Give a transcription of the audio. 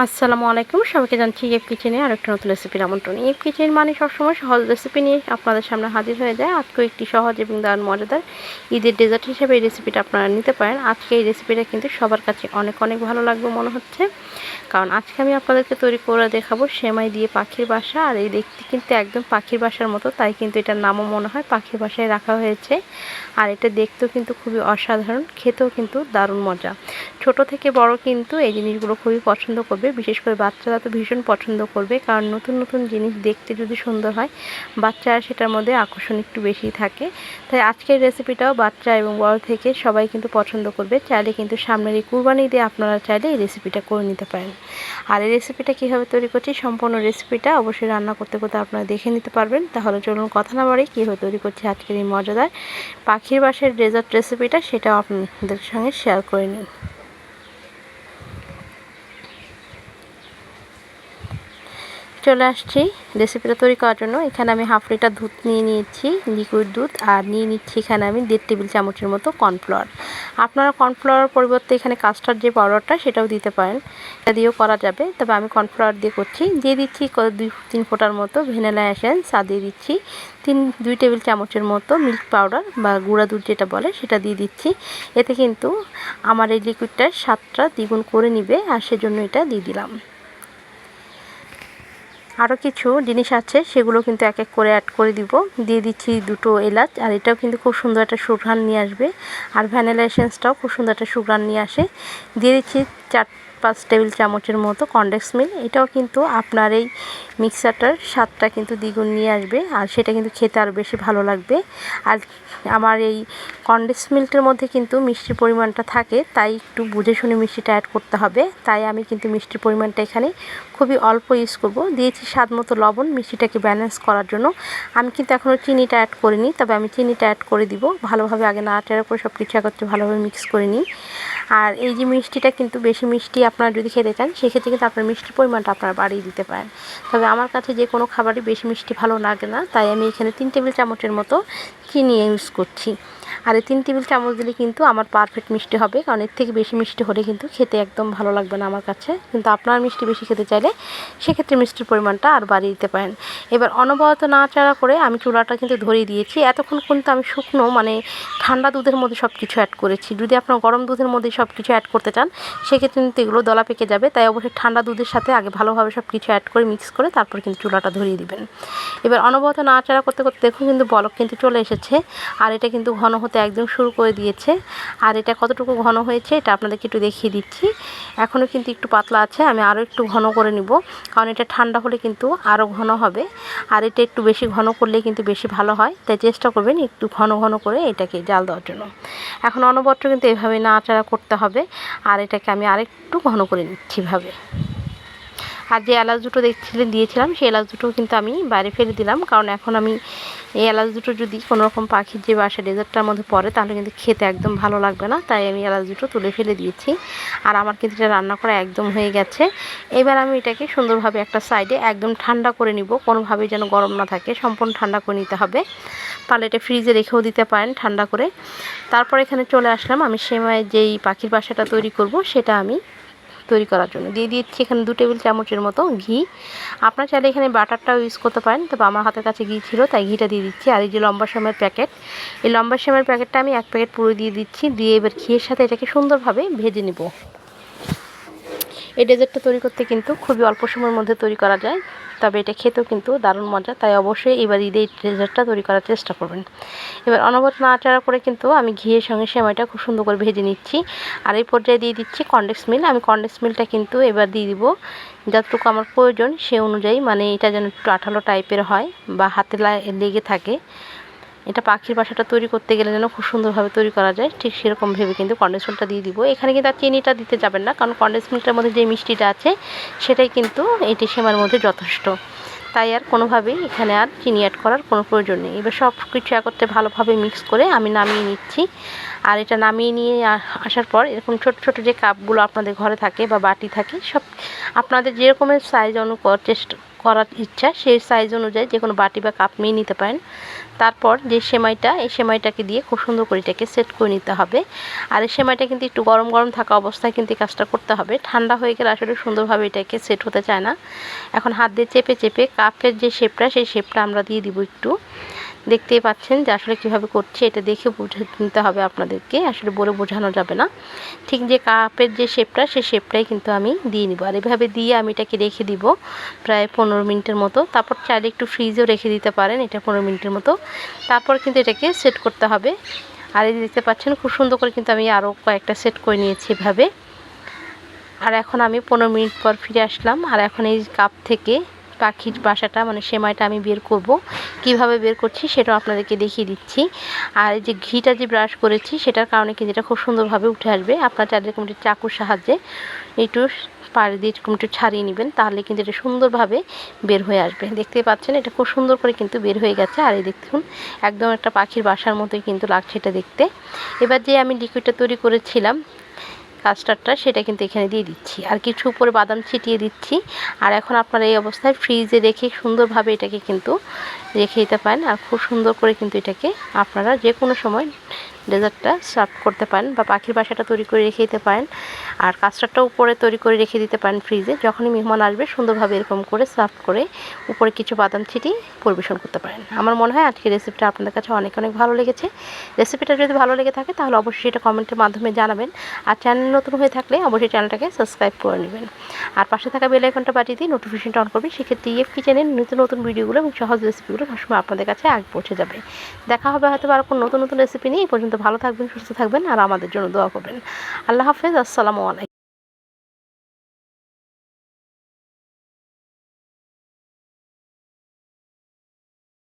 আসসালামু আলাইকুম, সবাইকে জানছি ইয়েব কিচেনে আরেকটা নতুন রেসিপির আমন্ত্রণ। ইয়েব কিচেন মানে সবসময় সহজ রেসিপি নিয়ে আপনাদের সামনে হাজির হয়ে যায়। আজকেও একটি সহজ এবং দারুণ মজাদার ঈদের ডেজার্ট হিসেবে এই রেসিপিটা আপনারা নিতে পারেন। আজকে এই রেসিপিটা কিন্তু সবার কাছে অনেক অনেক ভালো লাগবে মনে হচ্ছে, কারণ আজকে আমি আপনাদেরকে তৈরি করে দেখাবো সেমাই দিয়ে পাখির বাসা। আর এই দেখতে কিন্তু একদম পাখির বাসার মতো, তাই কিন্তু এটার নামও মনে হয় পাখির বাসায় রাখা হয়েছে। আর এটা দেখতেও কিন্তু খুবই অসাধারণ, খেতেও কিন্তু দারুণ মজা। ছোট থেকে বড় কিন্তু এই জিনিসগুলো খুবই পছন্দ করবে, বিশেষ করে বাচ্চারা তো ভীষণ পছন্দ করবে, কারণ নতুন নতুন জিনিস দেখতে যদি সুন্দর হয় বাচ্চারা সেটার মধ্যে আকর্ষণ একটু বেশি থাকে। তাই আজকের রেসিপিটাও বাচ্চা এবং বড় থেকে সবাই কিন্তু পছন্দ করবে। চাইলে কিন্তু সামনের এই কুরবানি দিয়ে আপনারা চাইলে এই রেসিপিটা করে নিতে পারেন। আর এই রেসিপিটা কীভাবে তৈরি করছি সম্পূর্ণ রেসিপিটা অবশ্যই রান্না করতে করতে আপনারা দেখে নিতে পারবেন। তাহলে চলুন কথা না বাড়ি কীভাবে তৈরি করছি আজকের এই মজাদার পাখির বাসার ডেজার্ট রেসিপিটা, সেটাও আপনাদের সঙ্গে শেয়ার করে নিন। চলে আসছি রেসিপিটা তৈরি করার জন্য। এখানে আমি হাফ লিটার দুধ নিয়ে নিয়েছি, লিকুইড দুধ, আর নিয়ে নিচ্ছি এখানে আমি 1.5 টেবিল চামচের মতো কর্নফ্লাওয়ার। আপনারা কর্নফ্লাওয়ার পরিবর্তে এখানে কাস্টার্ড যে পাউডারটা সেটাও দিতে পারেন, এটা দিয়েও করা যাবে, তবে আমি কর্নফ্লাওয়ার দিয়ে করছি। দিয়ে দিচ্ছি 2-3 ফোঁটার মতো ভ্যানিলা এসেন্স, আর দিয়ে দিচ্ছি 2 টেবিল চামচের মতো মিল্ক পাউডার বা গুঁড়া দুধ যেটা বলে সেটা দিয়ে দিচ্ছি। এতে কিন্তু আমার এই লিকুইডটার স্বাদটা দ্বিগুণ করে নিবে, আর সেজন্য এটা দিয়ে দিলাম। আরও কিছু জিনিস আছে সেগুলো কিন্তু এক এক করে অ্যাড করে দিব। দিয়ে দিচ্ছি 2টো এলাচ, আর এটাও কিন্তু খুব সুন্দর একটা সুঘ্রাণ নিয়ে আসবে, আর ভ্যানিলা এসেন্সটাও খুব সুন্দর একটা সুঘ্রাণ নিয়ে আসে। দিয়ে দিচ্ছি 4-5 টেবিল চামচের মতো কনডেন্স মিল্ক, এটাও কিন্তু আপনার এই মিক্সারটার স্বাদটা কিন্তু দ্বিগুণ নিয়ে আসবে, আর সেটা কিন্তু খেতে আরও বেশি ভালো লাগবে। আর আমার এই কনডেন্স মিল্কের মধ্যে কিন্তু মিষ্টির পরিমাণটা থাকে, তাই একটু বুঝে শুনে মিষ্টিটা অ্যাড করতে হবে। তাই আমি কিন্তু মিষ্টির পরিমাণটা এখানে খুবই অল্প ইউজ করব। দিয়েছি স্বাদ মতো লবণ মিষ্টিটাকে ব্যালেন্স করার জন্য। আমি কিন্তু এখনও চিনিটা অ্যাড করিনি, তবে আমি চিনিটা অ্যাড করে দিব। ভালোভাবে আগে নাড়াচাড়া করে সব কিছু একত্রে ভালোভাবে মিক্স করে নিই। আর এই যে মিষ্টিটা কিন্তু বেশি মিষ্টি আপনারা যদি খেতে চান সেক্ষেত্রে কিন্তু আপনার মিষ্টির পরিমাণটা আপনারা বাড়িয়ে দিতে পারেন, তবে আমার কাছে যে কোনো খাবারই বেশি মিষ্টি ভালো লাগে না, তাই আমি এখানে 3 টেবিল চামচের মতো চিনি ইউজ করছি। আর এই 3 টেবিল চামচ দিলে কিন্তু আমার পারফেক্ট মিষ্টি হবে, কারণ এর থেকে বেশি মিষ্টি হলে কিন্তু খেতে একদম ভালো লাগবে না আমার কাছে। কিন্তু আপনারা মিষ্টি বেশি খেতে চাইলে সেক্ষেত্রে মিষ্টির পরিমাণটা আর বাড়িয়ে দিতে পারেন। এবার অনবরত নাড়াচাড়া করে আমি চুলাটা কিন্তু ধরিয়ে দিয়েছি। এতক্ষণ কিন্তু আমি শুকনো মানে ঠান্ডা দুধের মধ্যে সব কিছু অ্যাড করেছি। যদি আপনারা গরম দুধের মধ্যে সব কিছু অ্যাড করতে চান সেক্ষেত্রে কিন্তু এগুলো দলা পেকে যাবে, তাই অবশ্যই ঠান্ডা দুধের সাথে আগে ভালোভাবে সব কিছু অ্যাড করে মিক্স করে তারপর কিন্তু চুলাটা ধরিয়ে দিবেন। এবার অনবরত নাড়াচাড়া করতে করতে দেখুন কিন্তু বলক কিন্তু চলে এসেছে, আর এটা কিন্তু ঘন হতে একদম শুরু করে দিয়েছে। আর এটা কতটুকু ঘন হয়েছে এটা আপনাদেরকে একটু দেখিয়ে দিচ্ছি। এখনও কিন্তু একটু পাতলা আছে, আমি আরও একটু ঘন করে নিব, কারণ এটা ঠান্ডা হলে কিন্তু আরও ঘন হবে। আর এটা একটু বেশি ঘন করলে কিন্তু বেশি ভালো হয়, তাই চেষ্টা করবেন একটু ঘন ঘন করে এটাকে জাল দেওয়ার জন্য। এখন অনবরত কিন্তু এভাবে নাড়াচাড়া করতে হবে, আর এটাকে আমি আরেকটু ঘন করে নিচ্ছি এভাবে। আর যে এলাচ দুটো দিয়েছিলাম সেই এলাচ দুটো কিন্তু আমি বাইরে ফেলে দিলাম, কারণ এখন আমি এই এলাচ দুটো যদি কোনো রকম পাখির যে বাসা ডেজার্টটার মধ্যে পড়ে তাহলে কিন্তু খেতে একদম ভালো লাগবে না, তাই আমি এলাচ দুটো তুলে ফেলে দিয়েছি। আর আমার কিন্তু এটা রান্না করা একদম হয়ে গেছে। এবার আমি এটাকে সুন্দরভাবে একটা সাইডে একদম ঠান্ডা করে নিব, কোনোভাবেই যেন গরম না থাকে, সম্পূর্ণ ঠান্ডা করে নিতে হবে। পারলে এটা ফ্রিজে রেখেও দিতে পারেন ঠান্ডা করে। তারপর এখানে চলে আসলাম আমি সেমাই যেই পাখির বাসাটা তৈরি করব সেটা আমি তৈরি করার জন্য দিয়ে দিচ্ছি এখানে 2 টেবিল চামচের মতো ঘি। আপনারা চাইলে এখানে বাটারটাও ইউজ করতে পারেন, তবে আমার হাতের কাছে ঘি ছিল তাই ঘিটা দিয়ে দিচ্ছি। আর এই যে লম্বা সেমাইয়ের প্যাকেট, এই লম্বা সেমাইয়ের প্যাকেটটা আমি 1 প্যাকেট পুরো দিয়ে দিচ্ছি। দিয়ে এবার ঘিয়ের সাথে এটাকে সুন্দরভাবে ভেজে নিব। এই ডেজার্টটা তৈরি করতে কিন্তু খুবই অল্প সময়ের মধ্যে তৈরি করা যায়, তবে এটা খেতেও কিন্তু দারুণ মজা, তাই অবশ্যই এবার ঈদে এই ডেজার্টটা তৈরি করার চেষ্টা করবেন। এবার অনবরত নাড়াচাড়া করে কিন্তু আমি ঘিয়ের সঙ্গে সেমাইটা খুব সুন্দর করে ভেজে নিচ্ছি। আর এই পর্যায়ে দিয়ে দিচ্ছি কনডেন্স মিল্ক। আমি কনডেন্স মিল্কটা কিন্তু এবার দিয়ে দিব যতটুকু আমার প্রয়োজন সে অনুযায়ী, মানে এটা যেন একটু আঠালো টাইপের হয় বা হাতে লেগে থাকে। এটা পাখির বাসাটা তৈরি করতে গেলে যেন খুব সুন্দরভাবে তৈরি করা যায়, ঠিক সেরকম ভেবে কিন্তু কনডেন্স মিল্কটা দিয়ে দিব। এখানে কিন্তু আর চিনিটা দিতে যাবেন না, কারণ কনডেন্স মিল্কটার মধ্যে যে মিষ্টিটা আছে সেটাই কিন্তু এটি সেমাইয়ের মধ্যে যথেষ্ট, তাই আর কোনোভাবেই এখানে আর চিনি অ্যাড করার কোনো প্রয়োজন নেই। এবার সব কিছু একত্রে ভালোভাবে মিক্স করে আমি নামিয়ে নিচ্ছি। আর এটা নামিয়ে নিয়ে আসার পর এরকম ছোট ছোট যে কাপগুলো আপনাদের ঘরে থাকে বা বাটি থাকে সব আপনাদের যে রকমের সাইজ চেষ্টা করার ইচ্ছা সেই সাইজ অনুযায়ী যে কোনো বাটি বা কাপ নিয়ে নিতে পারেন। তারপর যে সেমাইটা, এই সেমাইটাকে দিয়ে খুব সুন্দর করে এটাকে সেট করে নিতে হবে। আর এই সেমাইটা কিন্তু একটু গরম গরম থাকা অবস্থায় কিন্তু কাজটা করতে হবে, ঠান্ডা হয়ে গেলে আসলে সুন্দরভাবে এটাকে সেট হতে চায় না। এখন হাত দিয়ে চেপে চেপে কাপের যে শেপটা, সেই শেপটা আমরা দিয়ে দিব একটু। দেখতেই পাচ্ছেন যে আসলে কীভাবে করছি, এটা দেখে বুঝে নিতে হবে আপনাদেরকে, আসলে বলে বোঝানো যাবে না। ঠিক যে কাপের যে শেপটা, সেই শেপটাই কিন্তু আমি দিয়ে নিব। আর এভাবে দিয়ে আমি এটাকে রেখে দিব প্রায় 15 মিনিটের মতো। তারপর চাইলে একটু ফ্রিজেও রেখে দিতে পারেন এটা 15 মিনিটের মতো। তারপর কিন্তু এটাকে সেট করতে হবে। আর এই দেখতে পাচ্ছেন খুব সুন্দর করে কিন্তু আমি আরও কয়েকটা সেট করে নিয়েছি এভাবে। আর এখন আমি 15 মিনিট পর ফিরে আসলাম। আর এখন এই কাপ থেকে পাখির বাসাটা মানে সেমাইটা আমি বের করব। কিভাবে বের করছি সেটাও আপনাদেরকে দেখিয়ে দিচ্ছি। আর এই যে ঘিটা যে ব্রাশ করেছি সেটার কারণে কিন্তু এটা খুব সুন্দরভাবে উঠে আসবে। আপনার চাইলে এরকম একটু চাকুর সাহায্যে একটু পাড়ি দিয়ে এরকম একটু ছাড়িয়ে নেবেন, তাহলে কিন্তু এটা সুন্দরভাবে বের হয়ে আসবে। দেখতেই পাচ্ছেন এটা খুব সুন্দর করে কিন্তু বের হয়ে গেছে। আর এই দেখুন একদম একটা পাখির বাসার মতোই কিন্তু লাগছে এটা দেখতে। এবার যে আমি লিকুইডটা তৈরি করেছিলাম কাস্টার্ডটা, সেটা কিন্তু এখানে দিয়ে দিচ্ছি, আর কিছু উপরে বাদাম ছিটিয়ে দিচ্ছি। আর এখন আপনারা এই অবস্থায় ফ্রিজে রেখে সুন্দরভাবে এটাকে কিন্তু রেখে দিতে পারেন। আর খুব সুন্দর করে কিন্তু এটাকে আপনারা যে কোনো সময় ডেজার্টটা সার্ভ করতে পারেন, বা পাখির বাসাটা তৈরি করে রেখে দিতে পারেন। আর কাস্টার্ডটা উপরে তৈরি করে রেখে দিতে পারেন ফ্রিজে। যখনই মেহমান আসবে সুন্দরভাবে এরকম করে সার্ভ করে উপরে কিছু বাদাম ছিটিয়ে পরিবেশন করতে পারেন। আমার মনে হয় আজকের রেসিপিটা আপনাদের কাছে অনেক অনেক ভালো লেগেছে। রেসিপিটা যদি ভালো লেগে থাকে তাহলে অবশ্যই এটা কমেন্টের মাধ্যমে জানাবেন। আর চ্যানেল নতুন হয়ে থাকলে অবশ্যই চ্যানেলটাকে সাবস্ক্রাইব করে নেবেন। আর পাশে থাকা বেল আইকনটা বাজিয়ে দিয়ে নোটিফিকেশনটা অন করবেন। সেক্ষেত্রে ইএফ কিচেনের নতুন নতুন ভিডিওগুলো এবং সহজ রেসিপিগুলো সবসময় আপনাদের কাছে আগে পৌঁছে যাবে। দেখা হবে হয়তো আর কোনো নতুন নতুন রেসিপি নিয়ে। এই পর্যন্ত ভালো থাকবেন, সুস্থ থাকবেন, আর আমাদের জন্য দোয়া করবেন। আল্লাহ হাফেজ, আসসালামু আলাইকুম।